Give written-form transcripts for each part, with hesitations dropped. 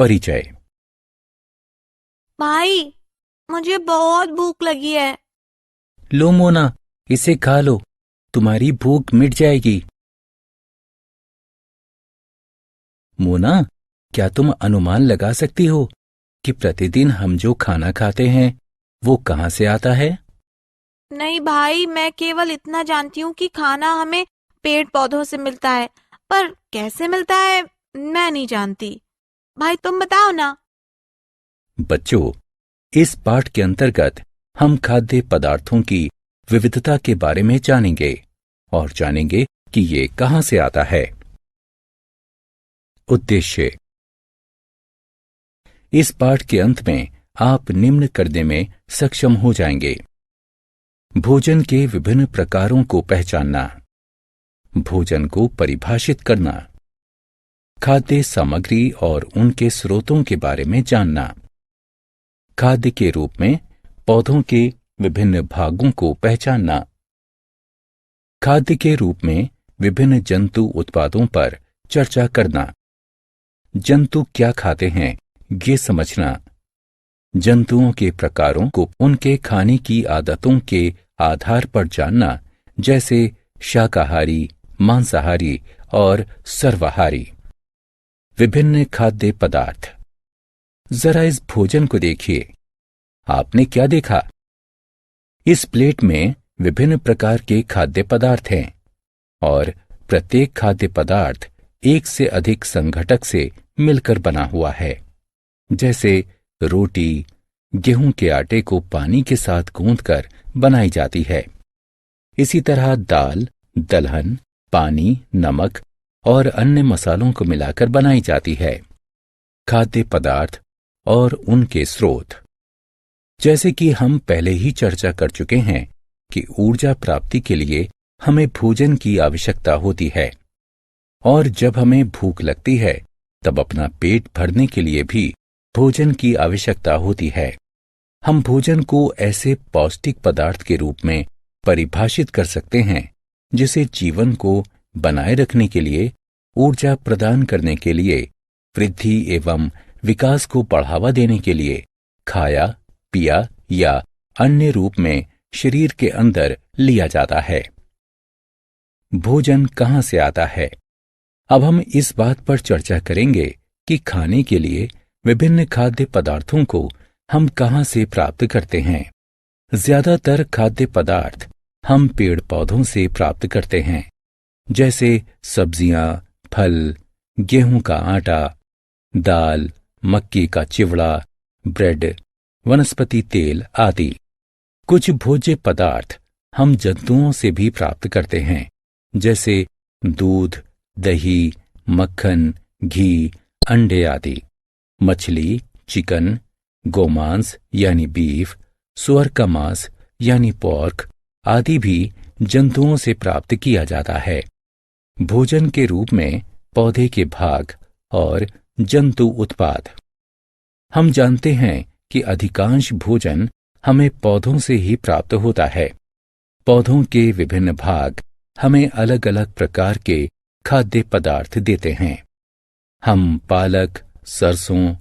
परिचय। भाई, मुझे बहुत भूख लगी है। लो मोना, इसे खा लो, तुम्हारी भूख मिट जाएगी। मोना, क्या तुम अनुमान लगा सकती हो कि प्रतिदिन हम जो खाना खाते हैं वो कहाँ से आता है? नहीं भाई, मैं केवल इतना जानती हूँ कि खाना हमें पेड़ पौधों से मिलता है, पर कैसे मिलता है मैं नहीं जानती। भाई तुम बताओ ना। बच्चों, इस पाठ के अंतर्गत हम खाद्य पदार्थों की विविधता के बारे में जानेंगे और जानेंगे कि ये कहाँ से आता है। उद्देश्य। इस पाठ के अंत में आप निम्न करने में सक्षम हो जाएंगे: भोजन के विभिन्न प्रकारों को पहचानना, भोजन को परिभाषित करना, खाद्य सामग्री और उनके स्रोतों के बारे में जानना, खाद्य के रूप में पौधों के विभिन्न भागों को पहचानना, खाद्य के रूप में विभिन्न जंतु उत्पादों पर चर्चा करना, जंतु क्या खाते हैं ये समझना, जंतुओं के प्रकारों को उनके खाने की आदतों के आधार पर जानना, जैसे शाकाहारी, मांसाहारी और सर्वाहारी। विभिन्न खाद्य पदार्थ। जरा इस भोजन को देखिए। आपने क्या देखा? इस प्लेट में विभिन्न प्रकार के खाद्य पदार्थ हैं और प्रत्येक खाद्य पदार्थ एक से अधिक संघटक से मिलकर बना हुआ है। जैसे रोटी गेहूं के आटे को पानी के साथ गूंथकर बनाई जाती है। इसी तरह दाल, दलहन, पानी, नमक और अन्य मसालों को मिलाकर बनाई जाती है। खाद्य पदार्थ और उनके स्रोत। जैसे कि हम पहले ही चर्चा कर चुके हैं कि ऊर्जा प्राप्ति के लिए हमें भोजन की आवश्यकता होती है, और जब हमें भूख लगती है तब अपना पेट भरने के लिए भी भोजन की आवश्यकता होती है। हम भोजन को ऐसे पौष्टिक पदार्थ के रूप में परिभाषित कर सकते हैं जिसे जीवन को बनाए रखने के लिए, ऊर्जा प्रदान करने के लिए, वृद्धि एवं विकास को बढ़ावा देने के लिए खाया, पिया या अन्य रूप में शरीर के अंदर लिया जाता है। भोजन कहाँ से आता है? अब हम इस बात पर चर्चा करेंगे कि खाने के लिए विभिन्न खाद्य पदार्थों को हम कहाँ से प्राप्त करते हैं। ज्यादातर खाद्य पदार्थ हम पेड़ पौधों से प्राप्त करते हैं, जैसे सब्जियां, फल, गेहूं का आटा, दाल, मक्की का चिवड़ा, ब्रेड, वनस्पति तेल आदि। कुछ भोज्य पदार्थ हम जंतुओं से भी प्राप्त करते हैं, जैसे दूध, दही, मक्खन, घी, अंडे आदि। मछली, चिकन, गोमांस यानी बीफ, सुअर का मांस यानी पोर्क आदि भी जंतुओं से प्राप्त किया जाता है। भोजन के रूप में पौधे के भाग और जंतु उत्पाद। हम जानते हैं कि अधिकांश भोजन हमें पौधों से ही प्राप्त होता है। पौधों के विभिन्न भाग हमें अलग अलग प्रकार के खाद्य पदार्थ देते हैं। हम पालक, सरसों,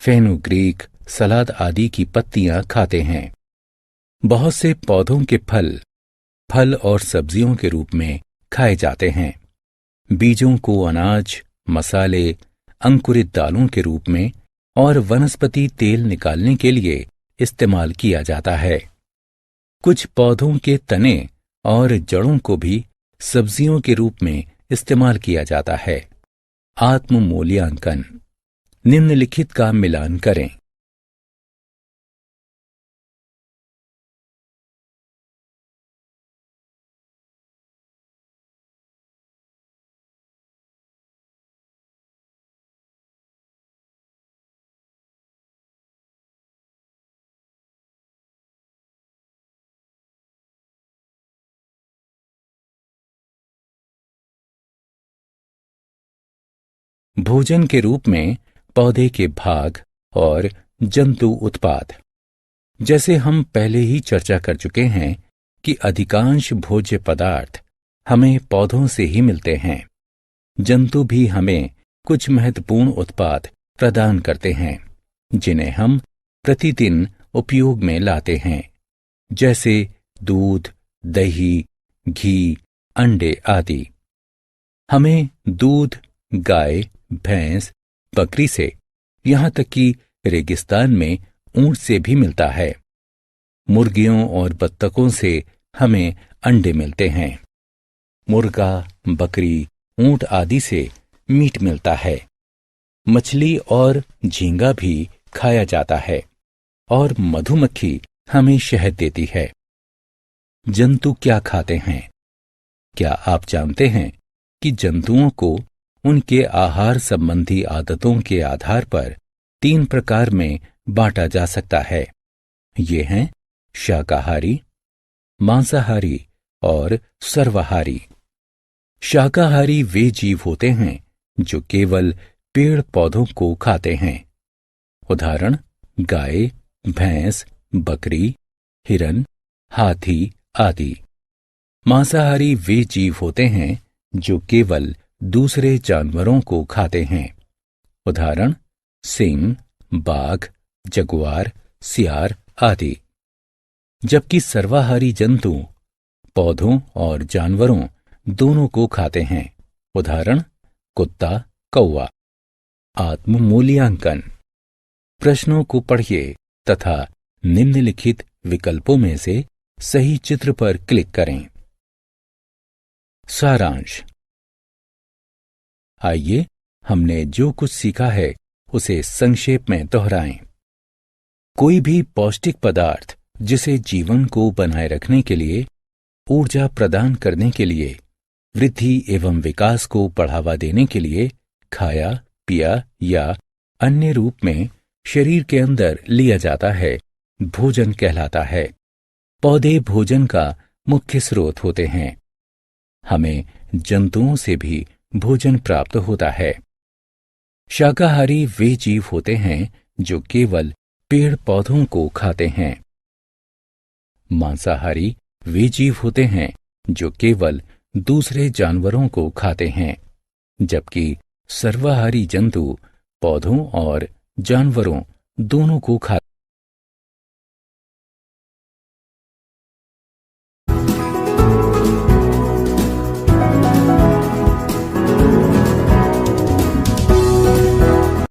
फेनुग्रीक, सलाद आदि की पत्तियां खाते हैं। बहुत से पौधों के फल और सब्जियों के रूप में खाए जाते हैं। बीजों को अनाज, मसाले, अंकुरित दालों के रूप में और वनस्पति तेल निकालने के लिए इस्तेमाल किया जाता है। कुछ पौधों के तने और जड़ों को भी सब्जियों के रूप में इस्तेमाल किया जाता है। आत्म मूल्यांकन। निम्नलिखित का मिलान करें। भोजन के रूप में पौधे के भाग और जंतु उत्पाद। जैसे हम पहले ही चर्चा कर चुके हैं कि अधिकांश भोज्य पदार्थ हमें पौधों से ही मिलते हैं। जंतु भी हमें कुछ महत्वपूर्ण उत्पाद प्रदान करते हैं, जिन्हें हम प्रतिदिन उपयोग में लाते हैं, जैसे दूध, दही, घी, अंडे आदि। हमें दूध गाय, भैंस, बकरी से, यहाँ तक कि रेगिस्तान में ऊंट से भी मिलता है। मुर्गियों और बत्तखों से हमें अंडे मिलते हैं। मुर्गा, बकरी, ऊंट आदि से मीट मिलता है। मछली और झींगा भी खाया जाता है और मधुमक्खी हमें शहद देती है। जंतु क्या खाते हैं? क्या आप जानते हैं कि जंतुओं को उनके आहार संबंधी आदतों के आधार पर 3 प्रकार में बांटा जा सकता है। ये हैं शाकाहारी, मांसाहारी और सर्वाहारी। शाकाहारी वे जीव होते हैं जो केवल पेड़ पौधों को खाते हैं। उदाहरण गाय, भैंस, बकरी, हिरन, हाथी आदि। मांसाहारी वे जीव होते हैं जो केवल दूसरे जानवरों को खाते हैं। उदाहरण सिंह, बाघ, जगुआर, सियार आदि। जबकि सर्वाहारी जंतु पौधों और जानवरों दोनों को खाते हैं। उदाहरण कुत्ता, कौवा। आत्म मूल्यांकन। प्रश्नों को पढ़िए तथा निम्नलिखित विकल्पों में से सही चित्र पर क्लिक करें। सारांश। आइए हमने जो कुछ सीखा है उसे संक्षेप में दोहराएं। कोई भी पौष्टिक पदार्थ जिसे जीवन को बनाए रखने के लिए, ऊर्जा प्रदान करने के लिए, वृद्धि एवं विकास को बढ़ावा देने के लिए खाया, पिया या अन्य रूप में शरीर के अंदर लिया जाता है, भोजन कहलाता है। पौधे भोजन का मुख्य स्रोत होते हैं। हमें जंतुओं से भी भोजन प्राप्त होता है। शाकाहारी वे जीव होते हैं जो केवल पेड़ पौधों को खाते हैं। मांसाहारी वे जीव होते हैं जो केवल दूसरे जानवरों को खाते हैं, जबकि सर्वाहारी जंतु पौधों और जानवरों दोनों को खाते हैं।